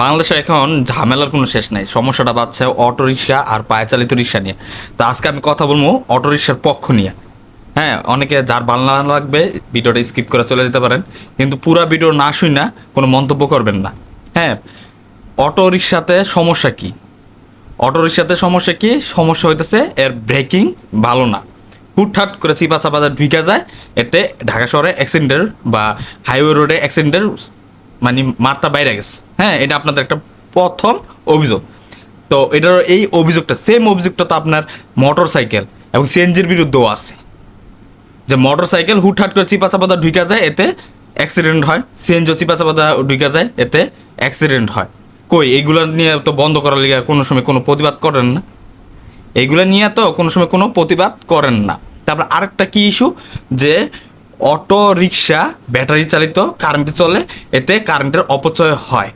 বাংলাদেশে এখন ঝামেলার কোনো শেষ নাই। সমস্যাটা বাড়ছে অটো রিক্সা আর পায়ে চালিত রিক্সা নিয়ে। তো আজকে আমি কথা বলবো অটো রিক্সার পক্ষ নিয়ে। হ্যাঁ, অনেকে যার ভালো না লাগবে ভিডিওটা স্কিপ করে চলে যেতে পারেন, কিন্তু পুরো ভিডিও না শুই না কোনো মন্তব্য করবেন না। হ্যাঁ, অটো রিক্সাতে সমস্যা কি? অটো রিক্সাতে সমস্যা কি? সমস্যা হইতেছে এর ব্রেকিং ভালো না। হুটহাট করে চিপা চাপাতে ঢুকে যায়, এতে ঢাকা শহরে অ্যাক্সিডেন্টের বা হাইওয়ে রোডে অ্যাক্সিডেন্টের মানে মাত্রা বাইরে গেছে। হ্যাঁ, এটা আপনাদের একটা প্রথম অভিযোগ। তো এটার এই অভিযোগটা, সেম অভিযোগটা তো আপনার মোটর সাইকেল এবং সিএনজির বিরুদ্ধেও আছে, যে মোটর সাইকেল হুটহাট করে চিপা চাপাতা ঢুকে যায়, এতে অ্যাক্সিডেন্ট হয়। সিএনজিও চিপা চাপাতা ঢুকে যায়, এতে অ্যাক্সিডেন্ট হয়। কই এইগুলো নিয়ে তো বন্ধ করার লিগে কোনো সময় কোনো প্রতিবাদ করেন না। এইগুলো নিয়ে তো কোনো সময় কোনো প্রতিবাদ করেন না। তারপর আরেকটা কি ইস্যু, যে অটো রিক্সা ব্যাটারি চালিত, কারেন্টে চলে, এতে কারেন্টের অপচয় হয়।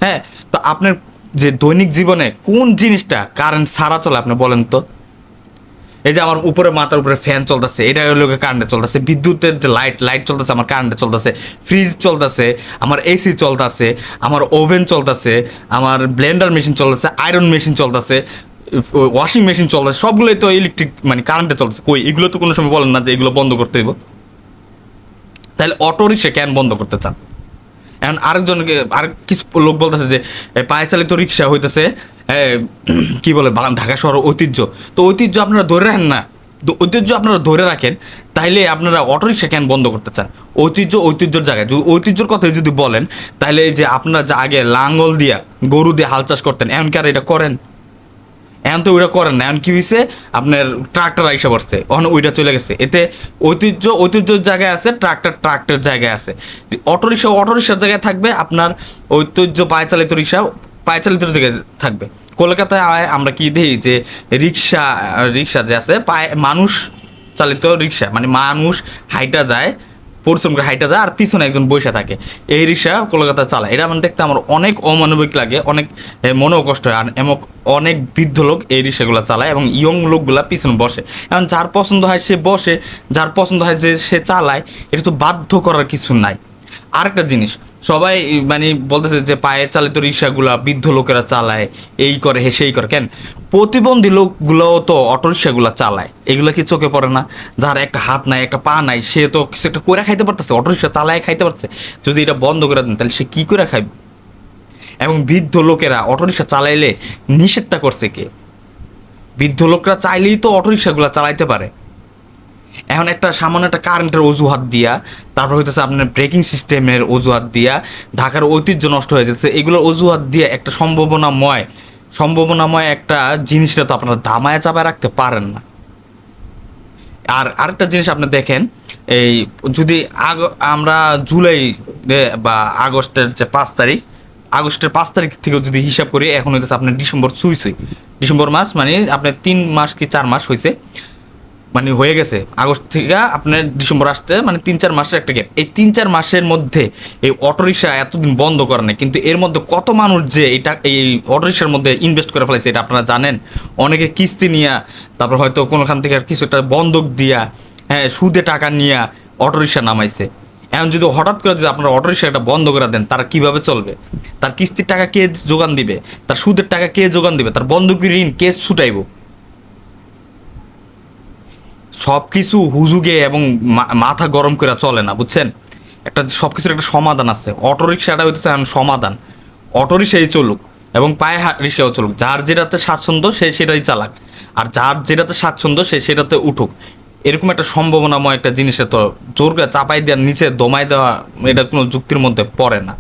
হ্যাঁ, তো আপনার যে দৈনিক জীবনে কোন জিনিসটা কারেন্ট ছাড়া চলে আপনি বলেন তো? এই যে আমার উপরে মাথার উপরে ফ্যান চলতেছে, এটা হলো কারেন্টে চলতেছে। বিদ্যুতের যে লাইট চলতেছে আমার কারেন্টে চলতেছে। ফ্রিজ চলতেছে, আমার এসি চলতেছে, আমার ওভেন চলতেছে, আমার ব্লেন্ডার মেশিন চলতেছে, আয়রন মেশিন চলতেছে, ওয়াশিং মেশিন চলতেছে, সবগুলোই তো ইলেকট্রিক মানে কারেন্টে চলতেছে। কই এগুলো তো কোনো সময় বলেন না যে এগুলো বন্ধ করতে হইব। তাহলে অটো রিক্সা কেন বন্ধ করতে চান? এখন আরেকজনকে আরেক কিছু লোক বলতেছে যে পায়ে চালিত রিক্সা হইতেছে কি বলে ঢাকা শহর ঐতিহ্য। তো ঐতিহ্য আপনারা ধরে রাখেন না। ঐতিহ্য আপনারা ধরে রাখেন, তাইলে আপনারা অটো রিক্সা কেন বন্ধ করতে চান? ঐতিহ্যর জায়গায় যদি ঐতিহ্যর কথা যদি বলেন, তাহলে এই যে আপনারা যে আগে লাঙ্গল দিয়া গরু দিয়ে হাল চাষ করতেন, এখন কি আর এটা করেন? এখন তো ওইটা করেন না। এখন কি হয়েছে, আপনার ট্রাক্টর আইসা পড়ছে, এখন ওইটা চলে গেছে। এতে ঐতিহ্যর জায়গায় আছে, ট্রাক্টর জায়গায় আছে। অটো রিক্সার জায়গায় থাকবে, আপনার ঐতিহ্য পায়ে চালিত জায়গায় থাকবে। কলকাতায় আমরা কি দেখি যে রিক্সা যে আছে মানুষ চালিত রিক্সা, মানে মানুষ হাইটা যায়, পরিশ্রম করে হাইটা যায়, আর পিছনে একজন বসে থাকে। এই রিক্সা কলকাতা চালায়। এটা মানে দেখতে আমার অনেক অমানবিক লাগে, অনেক মনেও কষ্ট হয়। আর এমন অনেক বৃদ্ধ লোক এই রিক্সাগুলো চালায় এবং ইয়ং লোকগুলা পিছনে বসে। এখন যার পছন্দ হয় সে বসে, যার পছন্দ হয় যে সে চালায়। এটা তো বাধ্য করার কিছু নাই। আরেকটা জিনিস, সবাই মানে বলতেছে যে পায়ে চালিত রিক্সাগুলা বৃদ্ধ লোকেরা চালায়, এই করে সেই করে। কেন প্রতিবন্ধী লোকগুলোও তো অটো রিক্সাগুলা চালায়? এগুলো কি চোখে পড়ে না? যার একটা হাত নাই, একটা পা নাই, সে তো কিছু একটা করে খাইতে পারতেছে, অটো রিক্সা চালায় খাইতে পারছে। যদি এটা বন্ধ করে দেন, তাহলে সে কি করে খাইবে? এবং বৃদ্ধ লোকেরা অটো রিক্সা চালাইলে নিষেধটা করছে কে? বৃদ্ধ লোকরা চাইলেই তো অটো রিক্সাগুলা চালাইতে পারে। এখন একটা সামান্য একটা কারেন্টের অজুহাত দিয়া, তারপর হইতেছে আপনার ব্রেকিং সিস্টেমের অজুহাত দিয়া ঢাকার ঐতিহ্য নষ্ট হয়ে যাচ্ছে, এগুলোর অজুহাত দিয়ে একটা সম্ভাবনাময় একটা জিনিসটা তো আপনারা দামায় চাপায় রাখতে পারেন না। আর আরেকটা জিনিস আপনি দেখেন, এই যদি আমরা জুলাই বা আগস্টের যে 5 তারিখ, আগস্টের 5 তারিখ থেকে যদি হিসাব করি, এখন হইতেছে আপনার ডিসেম্বর মাস, মানে আপনার 3 মাস কি 4 মাস হয়েছে, মানে হয়ে গেছে। আগস্ট থেকে আপনার ডিসেম্বর আসতে মানে 3-4 মাসের একটা গ্যাপ। এই 3-4 মাসের মধ্যে এই অটোরিকশা এতদিন বন্ধ করে নাই, কিন্তু এর মধ্যে কত মানুষ যে এই অটোরিকশার মধ্যে ইনভেস্ট করে ফেলাইছে এটা আপনারা জানেন? অনেকে কিস্তি নিয়া, তারপর হয়তো কোনোখান থেকে কিছু একটা বন্ধক দিয়া, হ্যাঁ, সুদে টাকা নিয়া অটোরিকশা নামাইছে। এখন যদি হঠাৎ করে যদি আপনারা অটোরিকশাটা বন্ধ করে দেন, তারা কিভাবে চলবে? তার কিস্তির টাকা কে যোগান দিবে? তার সুদের টাকা কে যোগান দিবে? তার বন্ধকি ঋণ কে ছুটাইব? সব কিছু হুজুগে এবং মাথা গরম করে চলে না, বুঝছেন? সব কিছুর একটা সমাধান আছে। অটোরিকশাটা হইতেছে এখন সমাধান। অটোরিকশাই চলুক এবং পায়ে রিক্সাও চলুক, যার যেটাতে স্বাচ্ছন্দ্য সে সেটাই চালাক, আর যার যেটাতে স্বাচ্ছন্দ্য সে সেটাতে উঠুক। এরকম একটা সম্ভাবনাময় একটা জিনিসে তো জোর করে চাপাই দেওয়ার, নিচে দমাই দেওয়া, এটা কোনো যুক্তির মধ্যে পড়ে না।